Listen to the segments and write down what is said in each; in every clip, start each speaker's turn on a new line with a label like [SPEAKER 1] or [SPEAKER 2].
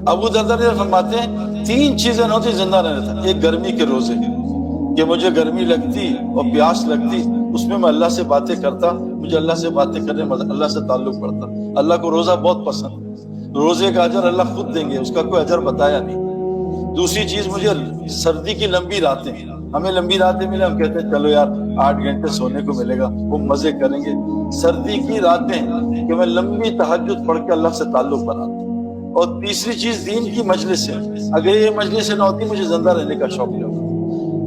[SPEAKER 1] ابو درداء فرماتے ہیں 3 چیزیں نہ ہوتی زندہ نہیں رہتا. ایک گرمی کے روزے کہ مجھے گرمی لگتی اور پیاس لگتی، اس میں میں اللہ سے باتیں کرتا، مجھے اللہ سے باتیں کرنے میں اللہ سے تعلق پڑتا. اللہ کو روزہ بہت پسند ہے، روزے کا اجر اللہ خود دیں گے، اس کا کوئی اجر بتایا نہیں. دوسری چیز مجھے سردی کی لمبی راتیں، ہمیں لمبی راتیں ملے ہم کہتے ہیں چلو یار 8 گھنٹے سونے کو ملے گا، وہ مزے کریں گے. سردی کی راتیں کہ میں لمبی تہجد پڑھ کے اللہ سے تعلق بناتا. اور تیسری چیز دین کی مجلس ہے، اگر یہ مجلس نہ ہوتی مجھے زندہ رہنے کا شوق نہیں ہوتا.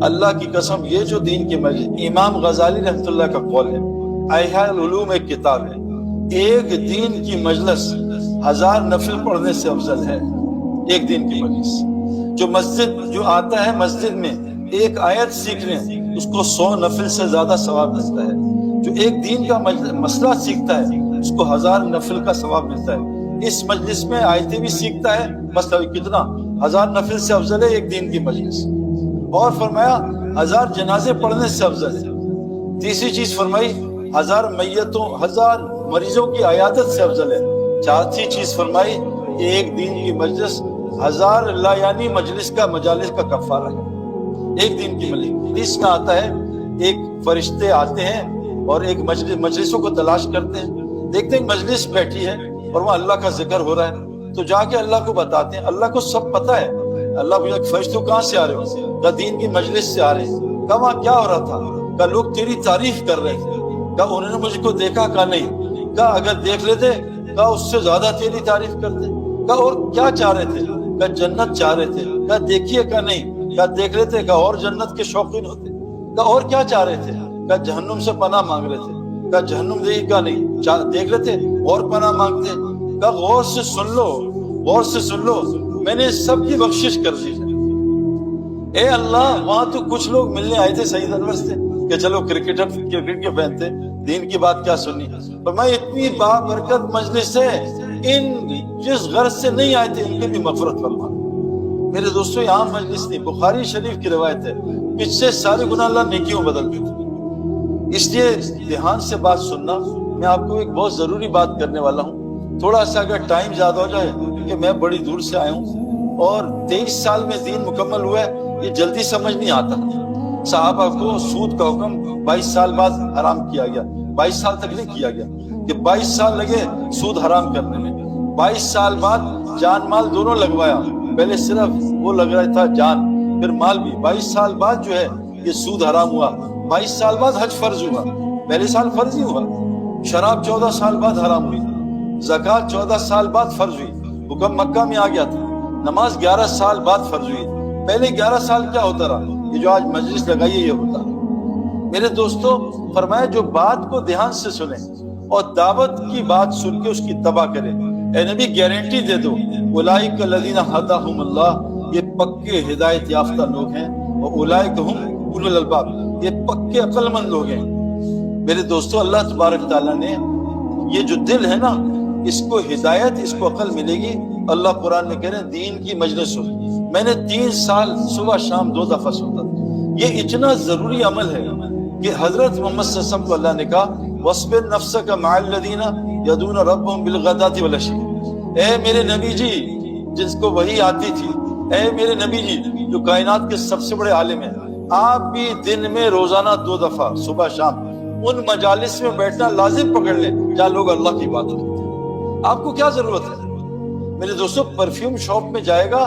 [SPEAKER 1] اللہ کی قسم یہ جو دین کی مجلس، امام غزالی رحمۃ اللہ کا قول ہے، احیاء العلوم ایک کتاب ہے، ایک دین کی مجلس 1000 نفل پڑھنے سے افضل ہے. ایک دین کی مجلس جو مسجد جو آتا ہے مسجد میں ایک آیت سیکھنے اس کو 100 نفل سے زیادہ ثواب ملتا ہے. جو ایک دین کا مسئلہ سیکھتا ہے اس کو 1000 نفل کا ثواب ملتا ہے. اس مجلس میں آیتیں بھی سیکھتا ہے، مسئلہ کتنا 1000 نفل سے افضل ہے ایک دین کی مجلس. اور فرمایا 1000 جنازے پڑھنے سے افضل ہے. تیسری چیز فرمائی 1000 میتوں 1000 مریضوں کی عیادت سے افضل ہے. چوتھی چیز فرمائی ایک دین کی مجلس 1000 لا یعنی مجلس کا مجالس کا کفارہ ہے. ایک دین کی مجلس میں آتا ہے، ایک فرشتے آتے ہیں اور ایک مجلسوں کو تلاش کرتے ہیں، دیکھتے ہیں مجلس بیٹھی ہے اور وہاں اللہ کا ذکر ہو رہا ہے تو جا کے اللہ کو بتاتے ہیں. اللہ کو سب پتہ ہے. اللہ پوچھا فرشتوں کہاں سے آ رہے ہو؟ کہا دین کی مجلس سے آ رہے ہیں. کہا وہاں کیا ہو رہا تھا؟ کہا لوگ تیری تعریف کر رہے تھے. کہا انہوں نے مجھ کو دیکھا؟ کہا نہیں. کہا اگر دیکھ لیتے کہا اس سے زیادہ تیری تعریف کرتے. کہا اور کیا چاہ رہے تھے؟ کہا جنت چاہ رہے تھے. کہا دیکھیے؟ کہا نہیں. کہا دیکھ لیتے؟ کہا اور جنت کے شوقین ہوتے. کہا اور کیا چاہ رہے تھے؟ کہا جہنم سے پناہ مانگ رہے تھے. کہا جہنم دیکھی؟ کہا نہیں. دیکھ لیتے اور پناہ مانگتے. کہا غور سے سن لو، غور سے سن لو، میں نے سب کی بخشش کر دی ہے. اے اللہ وہاں تو کچھ لوگ ملنے آئے تھے سعید انور سے کہ چلو کرکٹ کے فین تھے، دین کی بات کیا سننی. پر میں اتنی بابرکت مجلس ہے، ان جس غرض سے نہیں آئے تھے ان کی بھی مغفرت فرما. میرے دوستو یہاں مجلس نہیں، بخاری شریف کی روایت ہے پچھلے سارے گناہ اللہ نیکیوں بدل دیتے. اس لیے دھیان سے بات سننا. میں آپ کو ایک بہت ضروری بات کرنے والا ہوں. تھوڑا سا اگر ٹائم زیادہ ہو جائے کہ میں بڑی دور سے آیا ہوں اور 23 سال میں دین مکمل ہوا ہے، یہ جلدی سمجھ نہیں آتا. صحابہ کو سود کا حکم 22 سال بعد حرام کیا گیا، 22 سال تک نہیں کیا گیا کہ 22 سال لگے سود حرام کرنے میں. 22 سال بعد جان مال دونوں لگوایا، پہلے صرف وہ لگ رہا تھا جان پھر مال بھی. 22 سال بعد جو ہے یہ سود حرام ہوا. 22 سال بعد حج فرض ہوا، پہلے سال فرض ہی ہوا. شراب 14 سال بعد حرام ہوئی، زکوٰۃ 14 سال بعد فرض ہوئی، حکم مکہ میں آ گیا تھا. نماز 11 سال بعد فرض ہوئی، پہلے 11 سال کیا ہوتا رہا؟ یہ جو آج مجلس لگائی ہے یہ ہوتا. میرے دوستو فرمایا جو بات کو دھیان سے سنیں اور دعوت کی بات سن کے اس کی تباہ کریں. اے نبی گارنٹی دے دو اولئک الذین ھداھم اللہ، یہ پکے ہدایت یافتہ لوگ ہیں، اور اولئک ھم اولو الالباب، یہ پکے عقل مند لوگ ہیں. میرے دوستو اللہ تبارک تعالیٰ نے یہ جو دل ہے نا اس کو ہدایت، اس کو عقل ملے گی. اللہ قرآن میں کہہ رہے ہیں دین کی مجلس ہو. میں نے 3 سال صبح شام 2 دفعہ سنتا. یہ اتنا ضروری عمل ہے کہ حضرت محمد صلی اللہ علیہ وسلم کو اللہ نے کہا وَاصْبِرْ نَفْسَكَ مَعَ الَّذِينَ يَدْعُونَ رَبَّهُمْ بِالْغَدَاةِ وَالْعَشِيِّ. اے میرے نبی جی جس کو وحی آتی تھی، اے میرے نبی جی جو کائنات کے سب سے بڑے عالم ہیں، آپ بھی دن میں روزانہ 2 دفعہ صبح شام ان مجالس میں بیٹھنا لازم پکڑ لیں جہاں لوگ اللہ کی بات کرتے ہیں. آپ کو کیا ضرورت ہے؟ میرے دوستو پرفیوم شاپ میں جائے گا،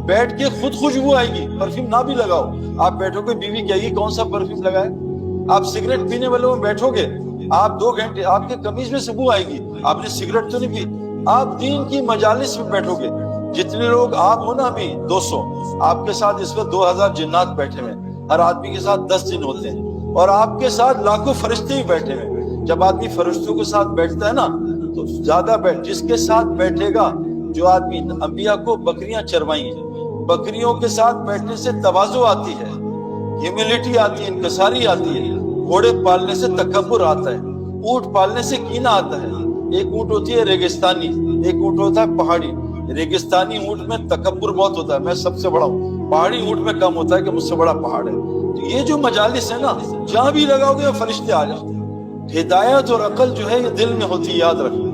[SPEAKER 1] بیٹھ کے خود خوشبو آئے گی، پرفیوم نہ بھی لگاؤ. آپ بیٹھو گے بیوی کہے گی کون سا پرفیوم لگائے. آپ سگریٹ پینے والوں میں بیٹھو گے، آپ 2 گھنٹے آپ کے قمیض میں سے بو آئے گی، آپ نے سگریٹ تو نہیں پی. آپ دین کی مجالس میں بیٹھو گے، جتنے لوگ آپ ہو نا ابھی 200، آپ کے ساتھ اس وقت 2000 جنات بیٹھے ہوئے، ہر آدمی کے ساتھ 10 جن ہوتے ہیں، اور آپ کے ساتھ لاکھوں فرشتے ہی بیٹھے ہوئے. جب آدمی فرشتوں کے ساتھ بیٹھتا ہے نا تو زیادہ جس کے ساتھ بیٹھے گا، جو آدمی انبیاء کو بکریاں چروائی ہیں، بکریوں کے ساتھ بیٹھنے سے تواضع آتی ہے، ہیوملٹی آتی ہے، انکساری آتی ہے. گھوڑے پالنے سے تکبر آتا ہے، اونٹ پالنے سے کینہ آتا ہے. ایک اونٹ ہوتی ہے ریگستانی، ایک اونٹ ہوتا ہے پہاڑی. ریگستانی اونٹ میں تکبر بہت ہوتا ہے، میں سب سے بڑا ہوں. پہاڑی اونٹ میں کم ہوتا ہے کہ مجھ سے بڑا پہاڑ ہے. تو یہ جو مجالس ہے نا جہاں بھی لگاؤ گے فرشتے آ جاتے ہیں. ہدایت اور عقل جو ہے یہ دل میں ہوتی ہے، یاد رکھنا.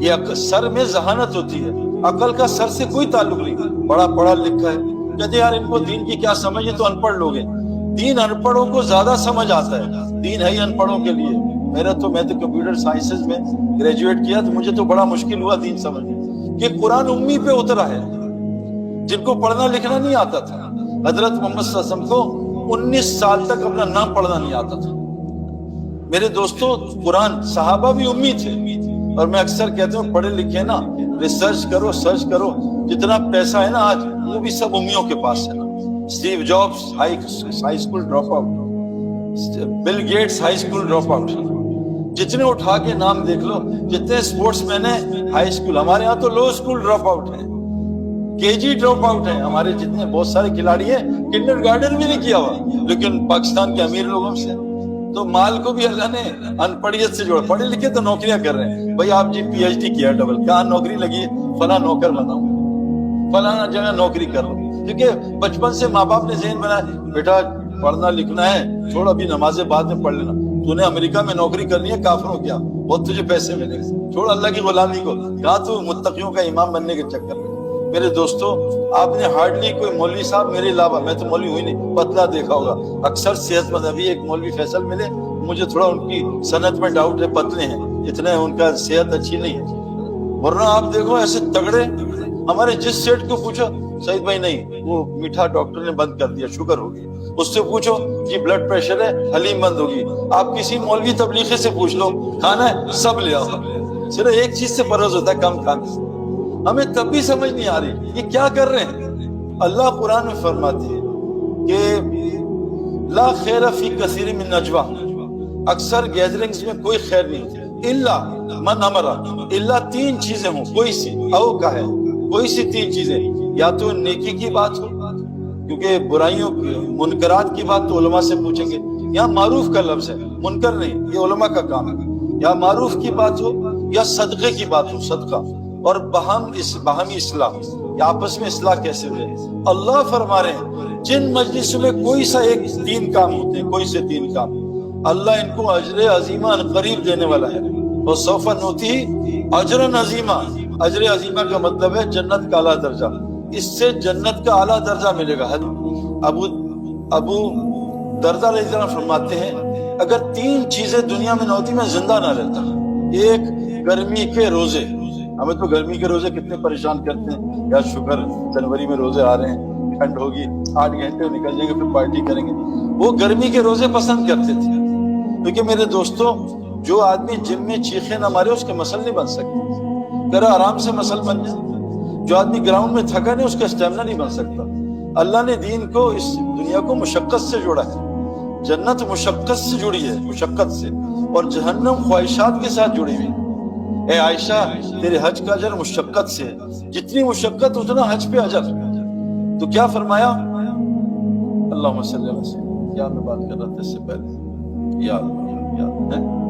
[SPEAKER 1] یہ سر میں ذہانت ہوتی ہے، عقل کا سر سے کوئی تعلق نہیں۔ بڑا پڑھا لکھا ہے، کہتے یار ان کو دین کی کیا سمجھ ہے، تو ان پڑھ لوگ ہیں۔ دین ان پڑھوں کو زیادہ سمجھ آتا ہے، دین ہے ہی ان پڑھوں کے لیے۔ میں تو کمپیوٹر سائنسز میں گریجویٹ کیا، تو مجھے تو بڑا مشکل ہوا دین سمجھنے کہ قرآن امی پہ اترا ہے، جن کو پڑھنا لکھنا نہیں آتا تھا۔ حضرت محمد صلی اللہ علیہ وسلم کو 19 سال تک اپنا نام پڑھنا نہیں آتا تھا۔ میرے دوستو، قرآن صحابہ بھی امی تھے، اور میں اکثر کہتا ہوں پڑھے لکھے نا، ریسرچ کرو، سرچ کرو، جتنا پیسہ ہے نا آج وہ بھی سب امیوں کے پاس ہے نا۔ Steve Jobs high school drop out, Bill Gates high school drop out, جتنے اٹھا کے نام دیکھ لو، جتنے اسپورٹس مین ہیں ہائی اسکول، ہمارے ہاں تو لو اسکول ڈراپ آؤٹ ہیں، کے جی ڈراپ آؤٹ ہیں، ہمارے جتنے بہت سارے کھلاڑی ہیں کنڈر گارڈن بھی نہیں کیا ہوا، لیکن پاکستان کے امیر لوگوں سے تو مال کو بھی اللہ نے ان پڑھیت سے جوڑا۔ پڑھے لکھے تو نوکریاں کر رہے ہیں، بھائی آپ جی پی ایچ ڈی کیا ڈبل، کہاں نوکری لگی ہے، فلاں نوکر بناؤں، فلاں جگہ نوکری کر رہا ہوں، کیونکہ بچپن سے ماں باپ نے ذہن بنایا بیٹا پڑھنا لکھنا ہے، چھوڑ ابھی نمازیں بعد میں پڑھ لینا، تو نے امریکہ میں نوکری کرنی ہے کافروں کیا، بہت تجھے پیسے ملے، چھوڑ اللہ کی غلامی کو، کہاں تو متقیوں کا امام بننے کے چکر میں۔ میرے دوستو، آپ نے ہارڈلی کوئی مولوی صاحب میرے علاوہ، میں تو مولوی ہوئی نہیں، پتلا دیکھا ہوگا، اکثر صحت مند، ابھی ایک مولوی فیصل ملے، مجھے تھوڑا ان کی صنعت میں ڈاؤٹ ہے، پتلے ہیں اتنے، ان کا صحت اچھی نہیں ہے، ورنہ آپ دیکھو ایسے تگڑے۔ ہمارے جس سیٹ کو پوچھو، سعید بھائی نہیں وہ میٹھا ڈاکٹر نے بند کر دیا، شوگر ہوگی، اس سے پوچھو جی بلڈ پریشر ہے، حلیم بند ہوگی، آپ کسی مولوی تبلیغی سے پوچھ لو کھانا ہے سب لے آؤ، صرف ایک چیز سے پرہیز ہوتا ہے، کم کھانے سے۔ ہمیں تب بھی سمجھ نہیں آ رہی یہ کیا کر رہے ہیں۔ اللہ قرآن میں فرماتے ہیں کہ لا خیر فی کثیر من نجوا، اکثر گیدرنگز میں کوئی خیر نہیں ہوتی، الا من امر، الا تین چیزیں ہوں، کوئی سی او کا ہے، کوئی سی تین چیزیں، یا تو نیکی کی بات ہو، کیونکہ برائیوں منکرات کی بات تو علماء سے پوچھیں گے، یہاں معروف کا لفظ ہے، منکر نہیں، یہ علماء کا کام ہے، یا معروف کی بات ہو یا صدقے کی بات ہو، صدقہ، اور باہمی اصلاح، یا آپس میں اصلاح کیسے ہوئے۔ اللہ فرما رہے ہیں جن مجلس میں کوئی سا ایک تین کام ہوتے ہیں، کوئی سے تین کام، اللہ ان کو اجر عظیمہ قریب دینے والا ہے، اور سوف نؤتیہ اجرا عظیمہ، اجر عظیمہ کا مطلب ہے جنت کا اعلیٰ درجہ، اس سے جنت کا اعلیٰ درجہ ملے گا۔ ابو دردہ رضی اللہ عنہ فرماتے ہیں اگر تین چیزیں دنیا میں نہ ہوتی میں زندہ نہ رہتا۔ ایک، گرمی کے روزے، ہمیں تو گرمی کے روزے کتنے پریشان کرتے ہیں، یا شکر جنوری میں روزے آ رہے ہیں، ٹھنڈ ہوگی 8 گھنٹے نکل جائیں گے پھر پارٹی کریں گے، وہ گرمی کے روزے پسند کرتے تھے، کیونکہ میرے دوستوں جو آدمی جم میں چیخے نہ مارے اس کے مسل نہیں بن سکتے، ذرا آرام سے مسل بن جائے، جو آدمی گراؤنڈ میں تھکا نہیں اس کا اسٹیمنا نہیں بن سکتا۔ اللہ نے دین کو، اس دنیا کو مشقت سے جوڑا ہے، جنت مشقت سے جڑی ہے، مشقت سے، اور جہنم خواہشات کے ساتھ جڑی ہوئی۔ اے عائشہ تیرے حج کا اجر مشقت سے ہے، جتنی مشقت اتنا حج پہ اجر۔ تو کیا فرمایا، اللہم صلی اللہ علیہ وسلم، کیا میں بات کر رہا تھا اس سے پہلے، یا اللہ